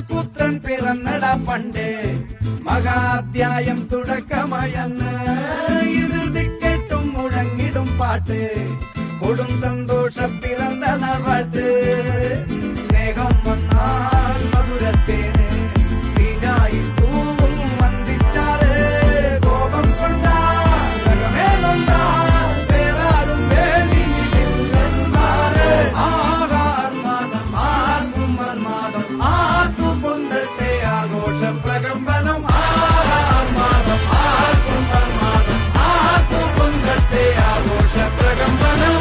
പുത്രൻ പിറന്നടാ പണ്ട് മഹാധ്യായം തുടക്കമയന്ന് ഇരുതിക്കെട്ടും മുഴങ്ങിടും പാട്ട് കൊടും സന്തോഷം പിറന്ന നാൾവാഴ്ത്ത് സ്നേഹം വന്നാൽ മധുരത്തേന് തീനായി പൂവും വന്ദിച്ചാറ് കോപം കൊണ്ടാകമേലൊന്നാർ വേറാരും വേണ്ടിയില്ലെന്നാറ് ആഹാർമാദം ആർക്കും മർമാദം ആർക്കും പൊന്തട്ടെ ആഘോഷ പ്രകമ്പനം ആഹാർമാദം ആർക്കും മർമാദം ആർക്കും പൊന്തട്ടെ ആഘോഷ പ്രകമ്പനം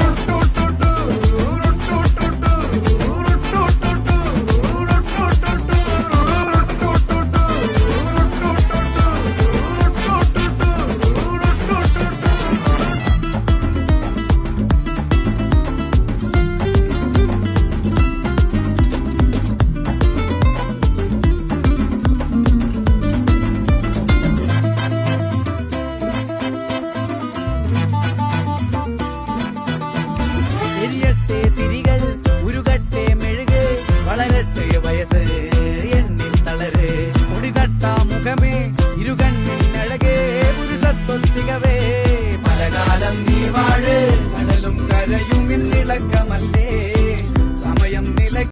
എരിയട്ടെ തിരികൾ ഉരുകട്ടെ മെഴുക് വളരട്ടെ വയസ്സ് എണ്ണിൽ തളര് മുടിതട്ടാ മുഖമേ ഇരുകണ്ണിൽ അഴകേ പുരുഷത്വത്തികവേ പലകാലം നീ വാഴ